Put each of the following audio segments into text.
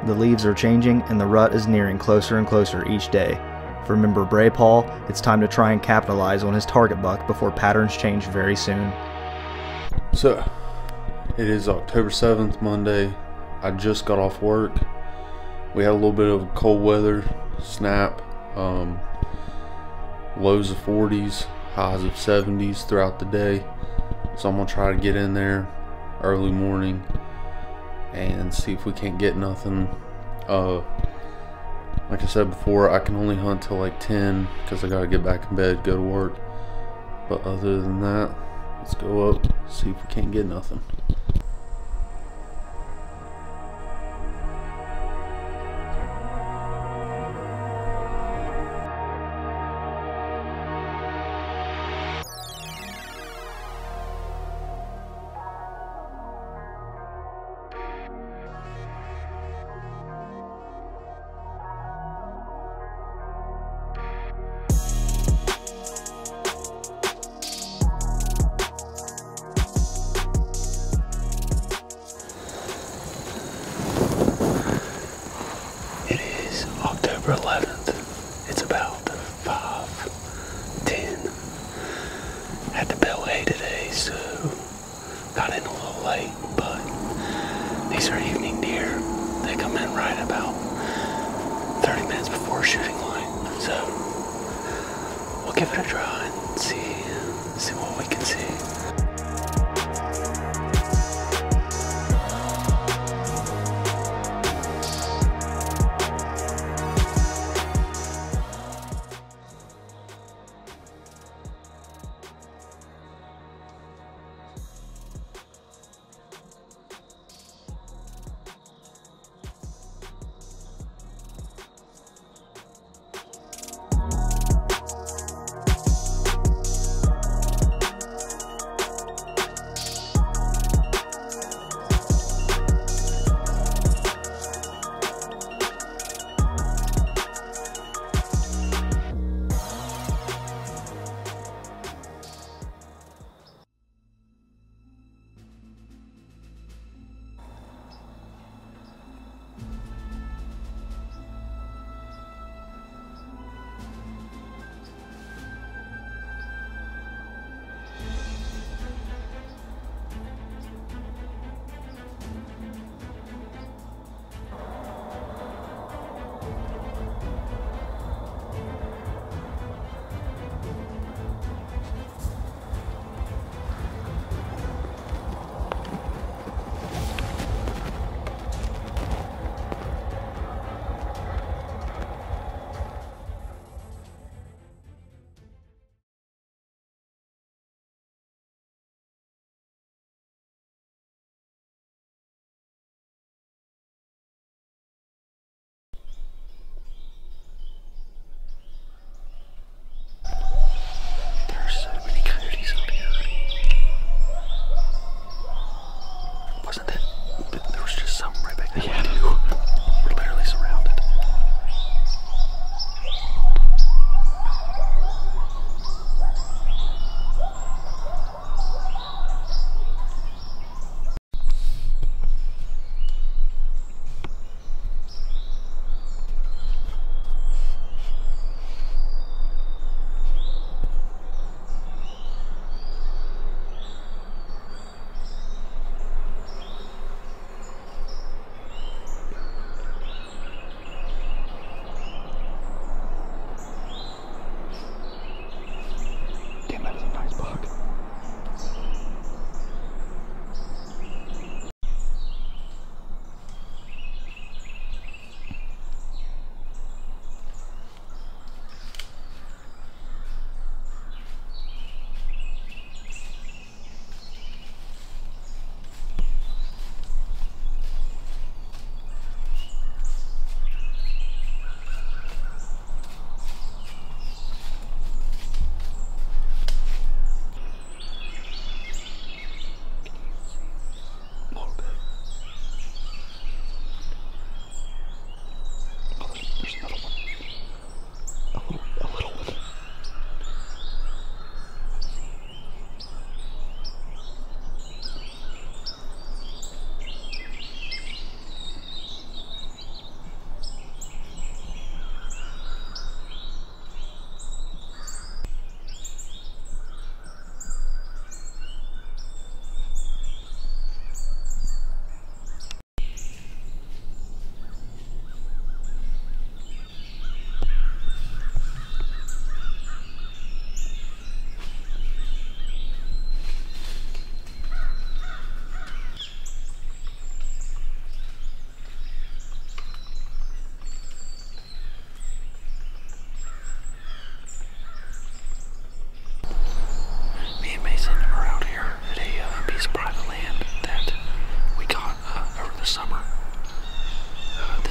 The leaves are changing and the rut is nearing closer and closer each day. For member Bray Paul, it's time to try and capitalize on his target buck before patterns change very soon. So, it is October 7th, Monday. I just got off work. We had a little bit of cold weather, snap, lows of 40s, highs of 70s throughout the day. So I'm gonna try to get in there early morning and see if we can't get nothing. Like I said before, I can only hunt till like 10 because I gotta get back in bed, go to work. But other than that, let's go up, see if we can't get nothing. October 11th, it's about 5:10. Had to bill A today, so got in a little late, but these are evening deer. They come in right about 30 minutes before shooting line, so we'll give it a try and see what we can see.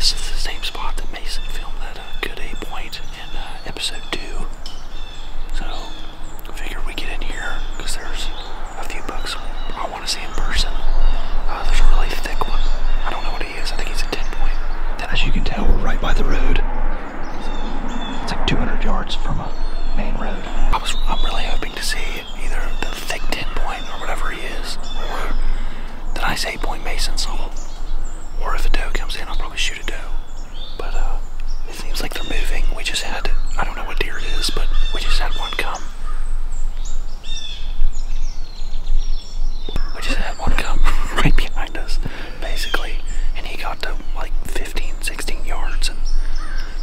this is the same spot that Mason filmed that good A point in episode 2. So I figured we get in here because there's a few bucks I want to see in person. There's a really thick one. I don't know what he is. I think he's a 10 point. Then as you can tell, we're right by the road. It's like 200 yards from a main road. I'm really hoping to see either the thick 10 point or whatever he is, or the nice 8 point Mason saw. Or if a doe comes in, I'll probably shoot a doe. But it seems like they're moving. We just had, I don't know what deer it is, but we just had one come. We just had one come right behind us, basically. And he got to like 15, 16 yards and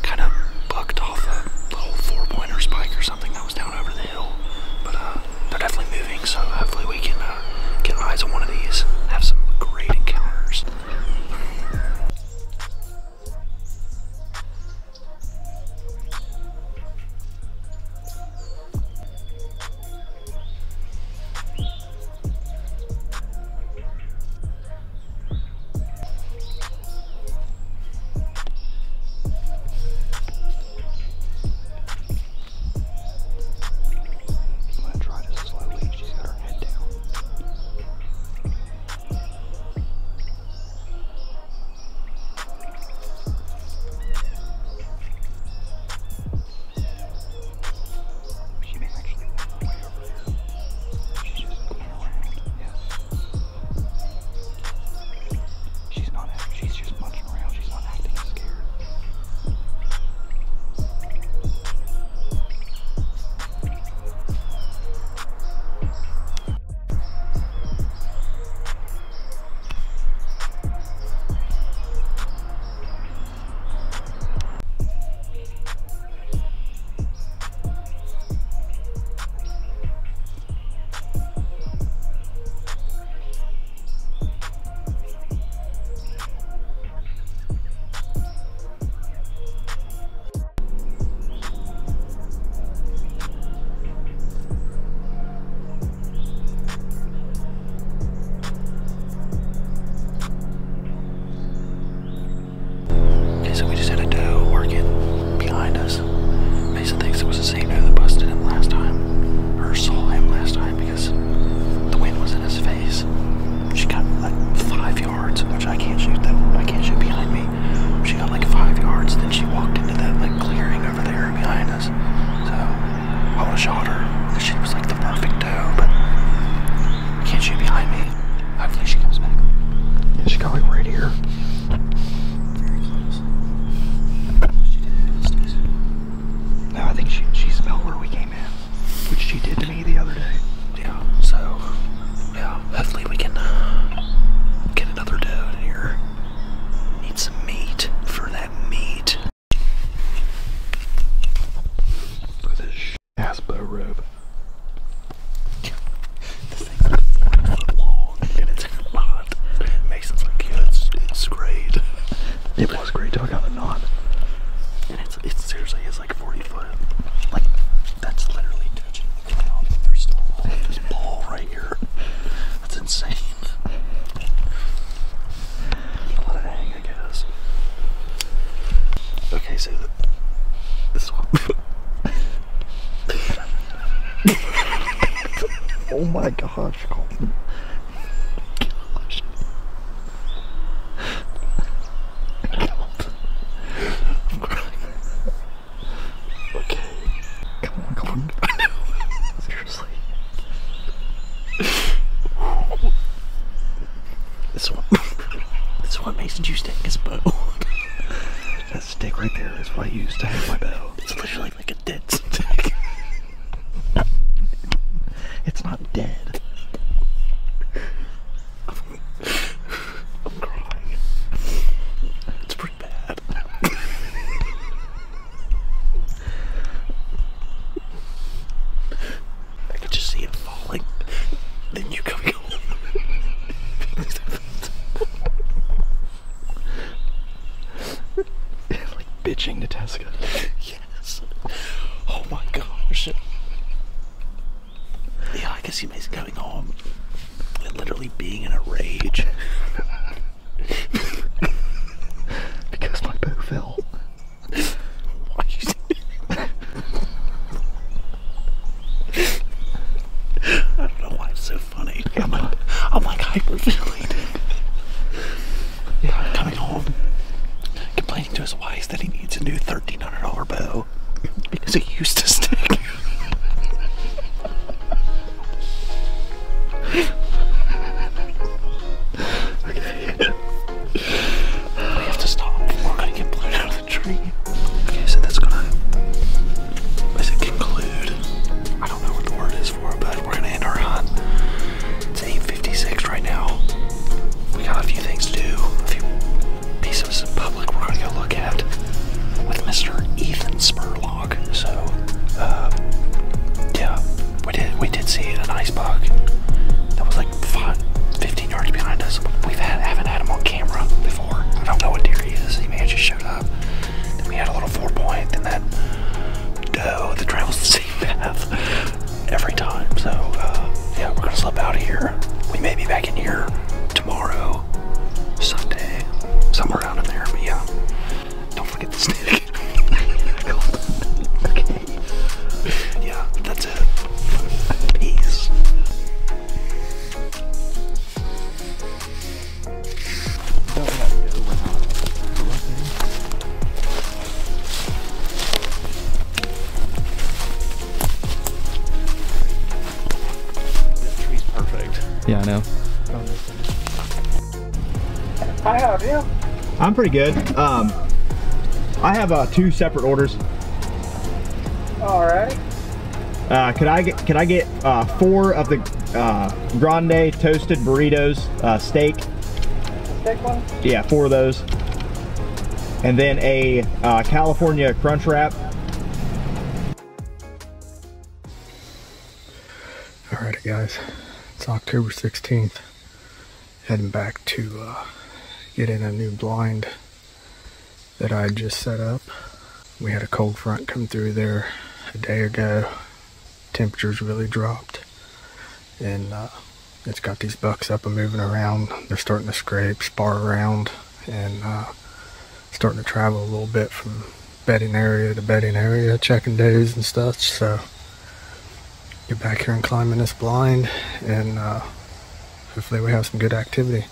kind of bucked off a little 4-pointer spike or something that was down over the hill. But they're definitely moving, so hopefully we can get eyes on one of these, have some great encounters. Oh my gosh, Colton. Gosh. I'm crying. Okay. Come on, Colton. I know. Seriously. This is what Mason used to hang his bow. That stick right there is what I used to hang my bow. It's literally like a dead stick. It's not dead. I'm crying. It's pretty bad. I could just see it falling. Then you coming home. Like bitching to Tesca. Yes. Oh my gosh. Yeah, I can see Mason going home and literally being in a rage. Because my knows why is that he needs a new $1,300 bow because it used to stick. Okay. We have to stop. We're gonna get blown out of the tree. Okay, so that's gonna, does it conclude? I don't know what the word is for it, but we're gonna end our hunt. It's 8:56 right now. We got a few things to do, a few pieces in public we're gonna go look at with Mr. Ethan Spurlock. So, yeah, we did see a nice buck that was like 15 yards behind us. Haven't had him on camera before. I don't know what deer he is. He may have just showed up. Then we had a little 4-point, and that doe that travels the same path every time. So, yeah, we're gonna slip out of here. We may be back in here tomorrow, Sunday, somewhere around in there. But yeah, don't forget the stick. Okay. Yeah, that's it. Peace. Yeah, I know. How are you? I'm pretty good. I have 2 separate orders. All right. Could I get 4 of the grande toasted burritos, steak? Steak one? Yeah, 4 of those. And then a California crunch wrap. Alrighty guys, it's October 16th. Heading back to get in a new blind that I just set up. We had a cold front come through there a day ago. Temperatures really dropped, and it's got these bucks up and moving around. They're starting to scrape, spar around, and starting to travel a little bit from bedding area to bedding area, checking days and stuff. So get back here and climb in this blind, and hopefully we have some good activity.